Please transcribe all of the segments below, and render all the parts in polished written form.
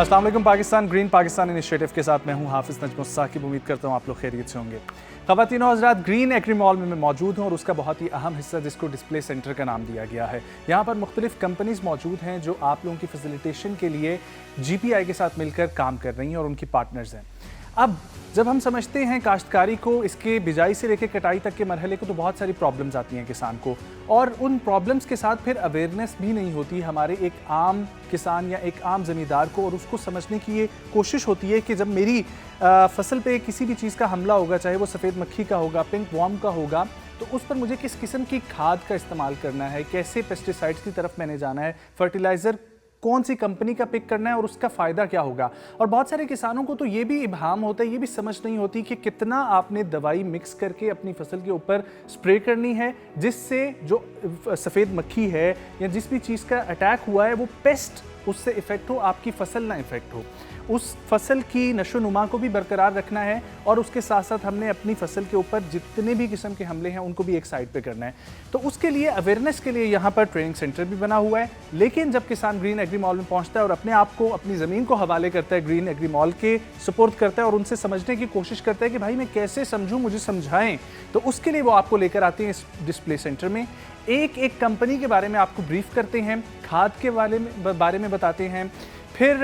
अस्सलाम वालेकुम Pakistan. Green Pakistan initiative के साथ मैं हूं हाफिज़ नजमुस साकिब। उम्मीद करता हूं आप लोग खैरियत से होंगे। ख़वातीन और हज़रात, ग्रीन एग्री मॉल में मैं मौजूद हूं और उसका बहुत ही अहम हिस्सा जिसको डिस्प्ले सेंटर का नाम दिया गया है। यहाँ पर मुख्तलिफ कंपनीज मौजूद हैं जो आप लोगों की फैसिलिटेशन के लिए GPI के साथ मिलकर काम कर रही हैं और उनकी पार्टनर्स हैं। अब जब हम समझते हैं काश्तकारी को, इसके बिजाई से लेकर कटाई तक के मरहले को, तो बहुत सारी प्रॉब्लम्स आती हैं किसान को, और उन प्रॉब्लम्स के साथ फिर अवेयरनेस भी नहीं होती हमारे एक आम किसान या एक आम ज़मींदार को, और उसको समझने की ये कोशिश होती है कि जब मेरी फसल पे किसी भी चीज़ का हमला होगा, चाहे वो सफ़ेद मक्खी का होगा, पिंक वॉर्म का होगा, तो उस पर मुझे किस किस्म की खाद का इस्तेमाल करना है, कैसे पेस्टिसाइड्स की तरफ मैंने जाना है, फर्टिलाइज़र कौन सी कंपनी का पिक करना है और उसका फ़ायदा क्या होगा। और बहुत सारे किसानों को तो ये भी इब्हाम होता है, ये भी समझ नहीं होती कि कितना आपने दवाई मिक्स करके अपनी फसल के ऊपर स्प्रे करनी है, जिससे जो सफ़ेद मक्खी है या जिस भी चीज़ का अटैक हुआ है वो पेस्ट उससे इफ़ेक्ट हो, आपकी फसल ना इफ़ेक्ट हो। उस फसल की नशोनुमा को भी बरकरार रखना है और उसके साथ साथ हमने अपनी फसल के ऊपर जितने भी किस्म के हमले हैं उनको भी एक साइड पे करना है। तो उसके लिए अवेयरनेस के लिए यहाँ पर ट्रेनिंग सेंटर भी बना हुआ है। लेकिन जब किसान ग्रीन एग्री मॉल में पहुँचता है और अपने आप को, अपनी ज़मीन को हवाले करता है ग्रीन एग्री मॉल के सुपुर्द करता है और उनसे समझने की कोशिश करता है कि भाई मैं कैसे समझूँ, मुझे समझाएँ, तो उसके लिए वो आपको लेकर आते हैं इस डिस्प्ले सेंटर में। एक एक कंपनी के बारे में आपको ब्रीफ करते हैं, खाद के बारे में बताते हैं, फिर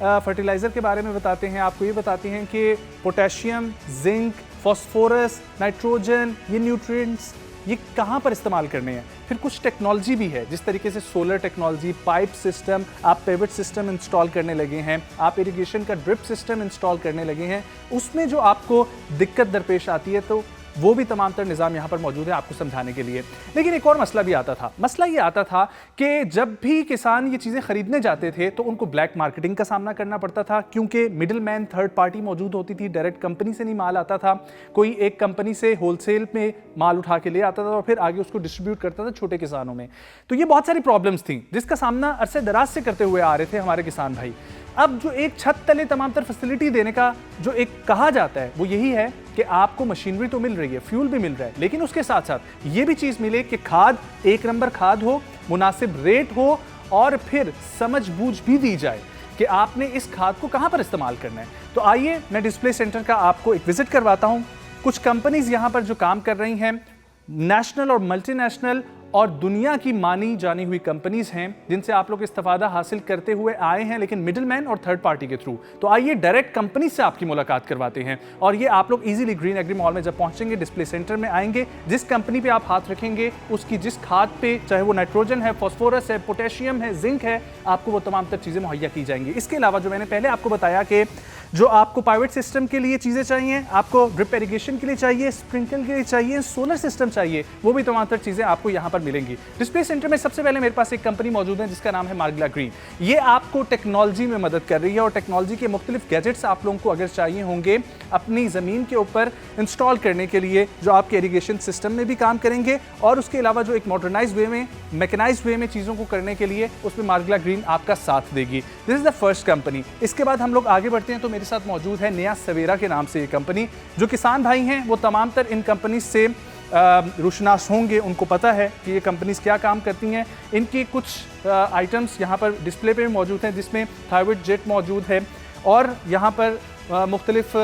फर्टिलाइज़र के बारे में बताते हैं, आपको ये बताते हैं कि पोटेशियम, जिंक, फॉस्फोरस, नाइट्रोजन, ये न्यूट्रिएंट्स ये कहाँ पर इस्तेमाल करने हैं। फिर कुछ टेक्नोलॉजी भी है, जिस तरीके से सोलर टेक्नोलॉजी, पाइप सिस्टम, आप पेविट सिस्टम इंस्टॉल करने लगे हैं, आप इरिगेशन का ड्रिप सिस्टम इंस्टॉल करने लगे हैं, उसमें जो आपको दिक्कत दरपेश आती है तो वो भी तमाम तर निज़ाम यहाँ पर मौजूद है आपको समझाने के लिए। लेकिन एक और मसला भी आता था। मसला ये आता था कि जब भी किसान ये चीज़ें ख़रीदने जाते थे तो उनको ब्लैक मार्केटिंग का सामना करना पड़ता था, क्योंकि मिडिल मैन, थर्ड पार्टी मौजूद होती थी। डायरेक्ट कंपनी से नहीं माल आता था, कोई एक कंपनी से होलसेल में माल उठा के ले आता था और फिर आगे उसको डिस्ट्रीब्यूट करता था छोटे किसानों में। तो ये बहुत सारी प्रॉब्लम्स थी जिसका सामना अरसे दराज से करते हुए आ रहे थे हमारे किसान भाई। अब जो एक छत तले तमाम तर फैसिलिटी देने का जो एक कहा जाता है वो यही है कि आपको मशीनरी तो मिल रही है, फ्यूल भी मिल रहा है, लेकिन उसके साथ साथ ये भी चीज़ मिले कि खाद एक नंबर खाद हो, मुनासिब रेट हो, और फिर समझ बूझ भी दी जाए कि आपने इस खाद को कहाँ पर इस्तेमाल करना है। तो आइए मैं डिस्प्ले सेंटर का आपको एक विजिट करवाता हूँ। कुछ कंपनीज यहाँ पर जो काम कर रही हैं, नेशनल और मल्टीनेशनल और दुनिया की मानी जानी हुई कंपनीज हैं, जिनसे आप लोग इस्तेफादा हासिल करते हुए आए हैं, लेकिन मिडिल मैन और थर्ड पार्टी के थ्रू। तो आइए डायरेक्ट कंपनी से आपकी मुलाकात करवाते हैं, और ये आप लोग इजीली ग्रीन एग्री मॉल में जब पहुंचेंगे, डिस्प्ले सेंटर में आएंगे, जिस कंपनी पे आप हाथ रखेंगे उसकी जिस खाद पे, चाहे वो नाइट्रोजन है, फॉस्फोरस है, पोटेशियम है, जिंक है, आपको वो तमाम तर चीज़ें मुहैया की जाएंगी। इसके अलावा जो मैंने पहले आपको बताया कि जो आपको पाइवेट सिस्टम के लिए चीज़ें चाहिए, आपको ड्रिप इरिगेशन के लिए चाहिए, स्प्रिंकल के लिए चाहिए, सोलर सिस्टम चाहिए, वो भी तमाम तर चीज़ें आपको यहाँ पर मिलेंगी। डिस्प्ले सेंटर में सबसे पहले मेरे पास एक कंपनी मौजूद है जिसका नाम है मार्गला ग्रीन। ये आपको टेक्नोलॉजी में मदद कर रही है, और टेक्नोलॉजी के मुख्तलिफ गैजेट्स आप लोगों को अगर चाहिए होंगे अपनी ज़मीन के ऊपर इंस्टॉल करने के लिए, जो आपके इरिगेशन सिस्टम में भी काम करेंगे, और उसके अलावा जो एक मॉडर्नाइज वे में, मैकेनाइज वे में चीज़ों को करने के लिए, उसमें मार्गला ग्रीन आपका साथ देगी। This is the first company. इसके बाद हम लोग आगे बढ़ते हैं तो मेरे साथ मौजूद है नया सवेरा के नाम से ये कंपनी। जो किसान भाई हैं वो तमाम तर इन कंपनी से रुशनास होंगे, उनको पता है कि ये कंपनीज क्या काम करती हैं। इनकी कुछ आइटम्स यहाँ पर डिस्प्ले पे मौजूद हैं, जिसमें थायराइड जेट मौजूद है, और यहाँ पर मुख्तलिफ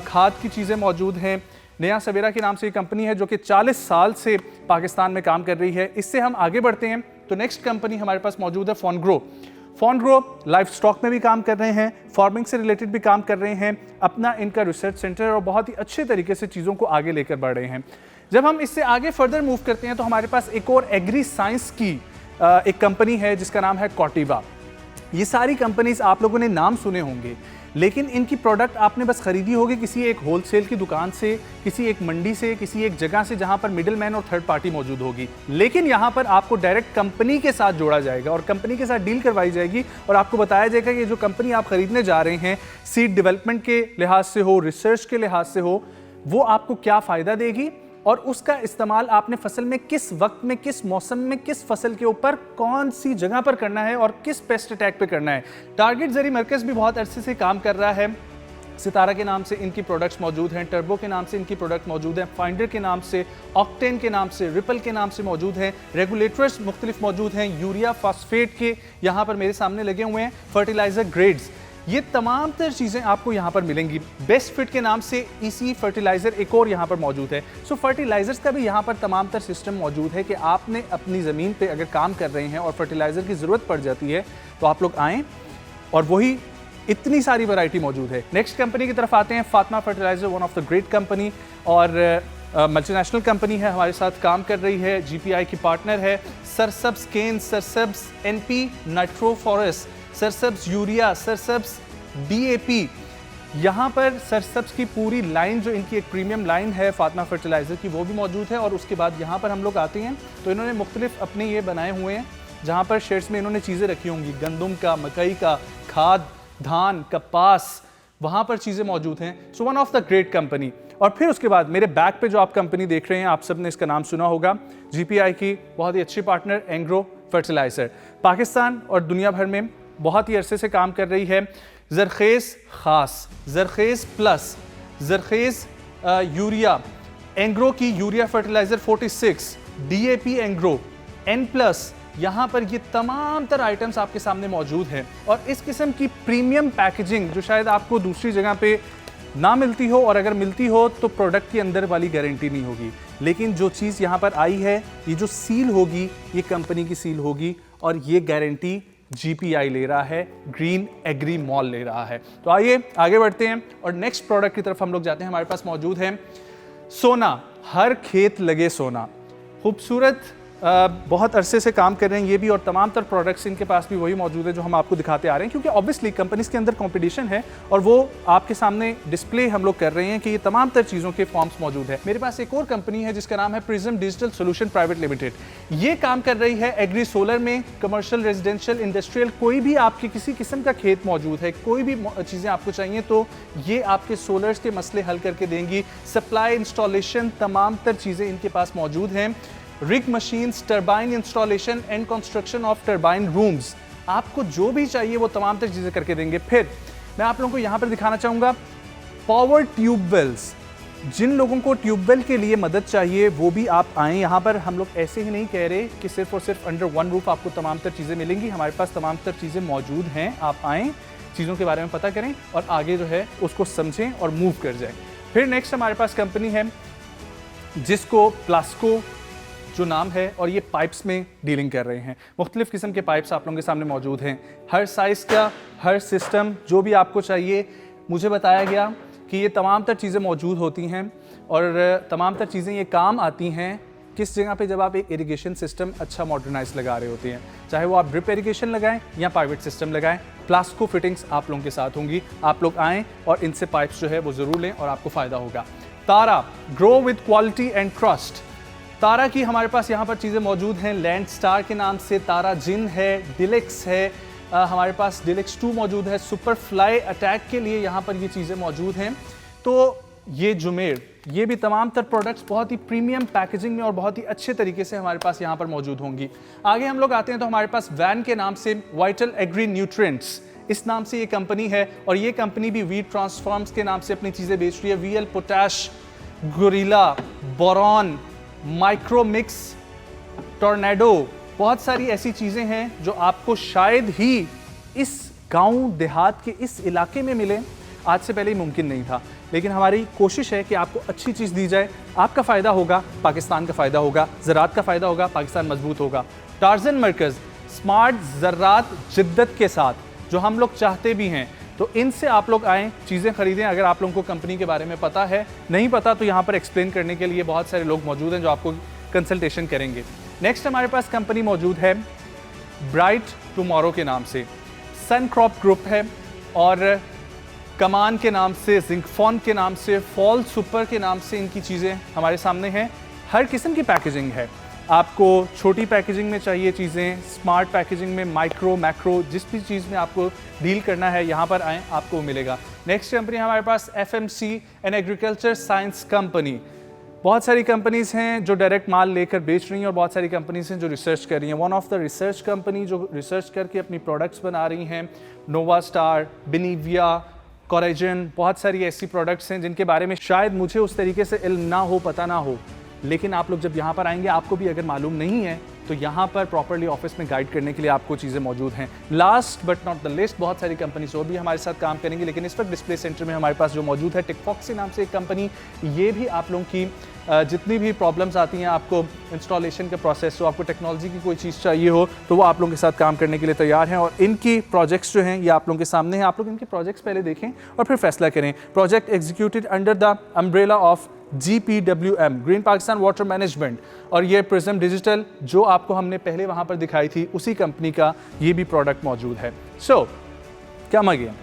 खाद की चीज़ें मौजूद हैं। नया सवेरा के नाम से ये कंपनी है जो कि 40 साल से पाकिस्तान में काम कर रही है। इससे हम आगे बढ़ते हैं तो नेक्स्ट कंपनी हमारे पास मौजूद है फॉनग्रो। फॉनग्रो लाइफ स्टॉक में भी काम कर रहे हैं, फार्मिंग से रिलेटेड भी काम कर रहे हैं, अपना इनका रिसर्च सेंटर और बहुत ही अच्छे तरीके से चीज़ों को आगे लेकर बढ़ रहे हैं। जब हम इससे आगे फर्दर मूव करते हैं तो हमारे पास एक और एग्री साइंस की एक कंपनी है जिसका नाम है कॉर्टेवा। ये सारी कंपनीज आप लोगों ने नाम सुने होंगे, लेकिन इनकी प्रोडक्ट आपने बस खरीदी होगी किसी एक होलसेल की दुकान से, किसी एक मंडी से, किसी एक जगह से जहां पर मिडिल मैन और थर्ड पार्टी मौजूद होगी। लेकिन यहां पर आपको डायरेक्ट कंपनी के साथ जोड़ा जाएगा और कंपनी के साथ डील करवाई जाएगी, और आपको बताया जाएगा कि जो कंपनी आप खरीदने जा रहे हैं, सीड डेवलपमेंट के लिहाज से हो, रिसर्च के लिहाज से हो, वो आपको क्या फ़ायदा देगी, और उसका इस्तेमाल आपने फसल में किस वक्त में, किस मौसम में, किस फसल के ऊपर, कौन सी जगह पर करना है और किस पेस्ट अटैक पे करना है। टारगेट ज़री मरकज़ भी बहुत अरसे से काम कर रहा है। सितारा के नाम से इनकी प्रोडक्ट्स मौजूद हैं, टर्बो के नाम से इनकी प्रोडक्ट मौजूद हैं, फाइंडर के नाम से, ऑक्टेन के नाम से, रिपल के नाम से मौजूद हैं, रेगुलेटर्स मुख्तलिफ मौजूद हैं, यूरिया, फॉस्फेट के यहाँ पर मेरे सामने लगे हुए हैं, फर्टिलाइज़र ग्रेड्स ये तमाम तर चीज़ें आपको यहाँ पर मिलेंगी। बेस्ट फिट के नाम से ईसी फर्टिलाइज़र एक और यहाँ पर मौजूद है। सो फर्टिलाइज़र्स का भी यहाँ पर तमाम तर सिस्टम मौजूद है कि आपने अपनी ज़मीन पे अगर काम कर रहे हैं और फर्टिलाइज़र की ज़रूरत पड़ जाती है तो आप लोग आएँ, और वही इतनी सारी वैरायटी मौजूद है। नेक्स्ट कंपनी की तरफ आते हैं, Fatima fertiliser, one of the great company और मल्टीनेशनल कंपनी है, हमारे साथ काम कर रही है, जीपीआई की पार्टनर है। सरसब्स केन, सरसब्स एनपी नाइट्रोफॉरस, सरसब्स यूरिया, सरसब्स डीएपी, यहाँ पर सरसब्स की पूरी लाइन जो इनकी एक प्रीमियम लाइन है फातिमा फर्टिलाइज़र की वो भी मौजूद है। और उसके बाद यहाँ पर हम लोग आते हैं तो इन्होंने मुख्तलिफ अपने ये बनाए हुए हैं जहाँ पर शेड्स में इन्होंने चीज़ें रखी होंगी, गंदम का, मकई का, खाद, धान, कपास, वहाँ पर चीज़ें मौजूद हैं। So one of the great company. और फिर उसके बाद मेरे बैक पे जो आप कंपनी देख रहे हैं, आप सब ने इसका नाम सुना होगा, जीपीआई की बहुत ही अच्छी पार्टनर एंग्रो फर्टिलाइज़र, पाकिस्तान और दुनिया भर में बहुत ही अरसे से काम कर रही है। ज़रखेज़ ख़ास, ज़रखेज़ प्लस, ज़रखेज़ यूरिया, एंग्रो की urea fertilizer 46, DAP Engro, N plus, यहाँ पर ये तमाम तर आइटम्स आपके सामने मौजूद हैं। और इस किस्म की प्रीमियम पैकेजिंग जो शायद आपको दूसरी जगह पे ना मिलती हो, और अगर मिलती हो तो प्रोडक्ट के अंदर वाली गारंटी नहीं होगी, लेकिन जो चीज़ यहाँ पर आई है, ये जो सील होगी ये कंपनी की सील होगी, और ये गारंटी जीपीआई ले रहा है, ग्रीन एग्री मॉल ले रहा है। तो आइए आगे बढ़ते हैं और नेक्स्ट प्रोडक्ट की तरफ हम लोग जाते हैं। हमारे पास मौजूद है सोना, हर खेत लगे सोना, खूबसूरत, बहुत अरसे से काम कर रहे हैं ये भी, और तमाम तर प्रोडक्ट्स इनके पास भी वही मौजूद है जो हम आपको दिखाते आ रहे हैं, क्योंकि ऑब्वियसली कंपनीज के अंदर कंपटीशन है और वो आपके सामने डिस्प्ले हम लोग कर रहे हैं कि ये तमाम तर चीज़ों के फॉर्म्स मौजूद है। मेरे पास एक और कंपनी है जिसका नाम है prism digital solution private limited. ये काम कर रही है एग्री सोलर में, कमर्शियल, रेजिडेंशियल, इंडस्ट्रियल, कोई भी आपके किसी किस्म का खेत मौजूद है, कोई भी चीज़ें आपको चाहिए तो ये आपके सोलर्स के मसले हल करके देंगी। सप्लाई, इंस्टॉलेशन, तमाम तर चीज़ें इनके पास मौजूद हैं। Rig machines, turbine installation and construction of turbine rooms, आपको जो भी चाहिए वो तमाम तर चीज़ें करके देंगे। फिर मैं आप लोगों को यहाँ पर दिखाना चाहूँगा पावर ट्यूबवेल्स। जिन लोगों को ट्यूबवेल के लिए मदद चाहिए वो भी आप आएँ यहाँ पर। हम लोग ऐसे ही नहीं कह रहे कि सिर्फ और सिर्फ अंडर वन रूफ आपको तमाम तर चीज़ें मिलेंगी, हमारे पास तमाम तर चीज़ें मौजूद हैं। आप आएँ, चीज़ों के बारे में पता करें और आगे जो है उसको समझें और मूव कर जाएँ। फिर नेक्स्ट हमारे पास कंपनी है जिसको प्लास्को जो नाम है, और ये पाइप्स में डीलिंग कर रहे हैं। मुख्तलिफ किस्म के पाइप्स आप लोगों के सामने मौजूद हैं, हर साइज़ का, हर सिस्टम, जो भी आपको चाहिए। मुझे बताया गया कि ये तमाम तर चीज़ें मौजूद होती हैं और तमाम तर चीज़ें ये काम आती हैं किस जगह पे, जब आप एक इरिगेशन सिस्टम अच्छा मॉडर्नाइज लगा रहे होते हैं, चाहे वो आप ड्रिप इरिगेशन लगाएं या प्राइवेट सिस्टम लगाएं। प्लास्को फिटिंग्स आप लोगों के साथ होंगी, आप लोग आएँ और इनसे पाइप्स जो है वो ज़रूर लें और आपको फ़ायदा होगा। Tara, grow with quality and trust, Tara की हमारे पास यहाँ पर चीज़ें मौजूद हैं। लैंड स्टार के नाम से तारा जिन है, डिलेक्स है, हमारे पास डिलेक्स 2 मौजूद है, सुपर फ्लाई अटैक के लिए यहाँ पर ये चीज़ें मौजूद हैं। तो ये जुमेर, ये भी तमाम तर प्रोडक्ट्स बहुत ही प्रीमियम पैकेजिंग में और बहुत ही अच्छे तरीके से हमारे पास यहाँ पर मौजूद होंगी। आगे हम लोग आते हैं तो हमारे पास वैन के नाम से वाइटल एग्री न्यूट्रिएंट्स, इस नाम से ये कंपनी है, और ये कंपनी भी वीट ट्रांसफॉर्म्स के नाम से अपनी चीज़ें बेच रही है। VL potash, Gorilla, boron, Micromix, Tornado, बहुत सारी ऐसी चीज़ें हैं जो आपको शायद ही इस गांव देहात के इस इलाके में मिले। आज से पहले ही मुमकिन नहीं था, लेकिन हमारी कोशिश है कि आपको अच्छी चीज़ दी जाए। आपका फ़ायदा होगा, पाकिस्तान का फ़ायदा होगा, ज़रात का फ़ायदा होगा, पाकिस्तान मजबूत होगा। टार्जन मरकज़, स्मार्ट ज़रात जिद्दत के साथ, जो हम लोग चाहते भी हैं, तो इनसे आप लोग आएँ, चीज़ें ख़रीदें। अगर आप लोगों को कंपनी के बारे में पता है, नहीं पता तो यहाँ पर एक्सप्लेन करने के लिए बहुत सारे लोग मौजूद हैं जो आपको कंसल्टेशन करेंगे। नेक्स्ट हमारे पास कंपनी मौजूद है ब्राइट टुमारो के नाम से, सन क्रॉप ग्रुप है, और कमान के नाम से, जिंकफॉन के नाम से, फॉल सुपर के नाम से इनकी चीज़ें हमारे सामने हैं। हर किस्म की पैकेजिंग है, आपको छोटी पैकेजिंग में चाहिए चीज़ें, स्मार्ट पैकेजिंग में, माइक्रो, मैक्रो, जिस भी चीज़ में आपको डील करना है यहाँ पर आएँ, आपको मिलेगा। नेक्स्ट कंपनी हमारे पास FMC and agriculture science company. बहुत सारी कंपनीज़ हैं जो डायरेक्ट माल लेकर बेच रही हैं और बहुत सारी कंपनीज़ हैं जो रिसर्च कर रही हैं। One of the research company जो रिसर्च करके अपनी प्रोडक्ट्स बना रही हैं, नोवा स्टार, बिनीविया, कोरेजन, बहुत सारी ऐसी प्रोडक्ट्स हैं जिनके बारे में शायद मुझे उस तरीके से इल्म ना हो, पता ना हो, लेकिन आप लोग जब यहाँ पर आएंगे आपको भी अगर मालूम नहीं है तो यहाँ पर प्रॉपर्ली ऑफिस में गाइड करने के लिए आपको चीज़ें मौजूद हैं। Last but not the list, बहुत सारी कंपनीज और भी हमारे साथ काम करेंगी, लेकिन इस वक्त डिस्प्ले सेंटर में हमारे पास जो मौजूद है टेकफॉक्सी नाम से एक कंपनी, ये भी आप लोगों की जितनी भी प्रॉब्लम्स आती हैं आपको इंस्टॉलेशन के प्रोसेस हो, आपको टेक्नोलॉजी की कोई चीज़ चाहिए हो, तो वो आप लोगों के साथ काम करने के लिए तैयार हैं। और इनकी प्रोजेक्ट्स जो हैं ये आप लोगों के सामने हैं। आप लोग इनके प्रोजेक्ट्स पहले देखें और फिर फैसला करें। Project executed under the umbrella of GPWM, green Pakistan water management, और ये प्रिज्म डिजिटल जो आपको हमने पहले वहाँ पर दिखाई थी उसी कंपनी का ये भी प्रोडक्ट मौजूद है। सो कम अगेन,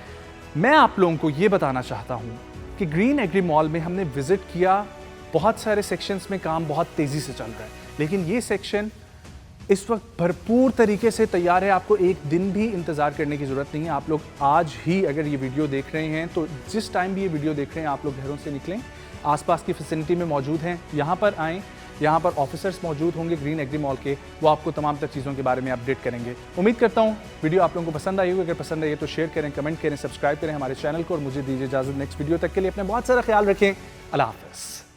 मैं आप लोगों को ये बताना चाहता हूँ कि ग्रीन एग्री मॉल में हमने विजिट किया, बहुत सारे सेक्शंस में काम बहुत तेज़ी से चल रहा है, लेकिन ये सेक्शन इस वक्त भरपूर तरीके से तैयार है। आपको एक दिन भी इंतज़ार करने की ज़रूरत नहीं है। आप लोग आज ही अगर ये वीडियो देख रहे हैं तो जिस टाइम भी ये वीडियो देख रहे हैं आप लोग घरों से निकलें, आसपास की फैसिलिटी में मौजूद हैं, यहाँ पर आएँ, यहाँ पर ऑफिसर्स मौजूद होंगे ग्रीन एग्री मॉल के, वो आपको तमाम तर चीज़ों के बारे में अपडेट करेंगे। उम्मीद करता हूँ वीडियो आप लोगों को पसंद आई होगी। अगर पसंद आई है तो शेयर करें, कमेंट करें, सब्सक्राइब करें हमारे चैनल को, और मुझे दीजिए इजाज़त नेक्स्ट वीडियो तक के लिए। अपने बहुत सारा ख्याल रखें। अल्लाह हाफ़िज़।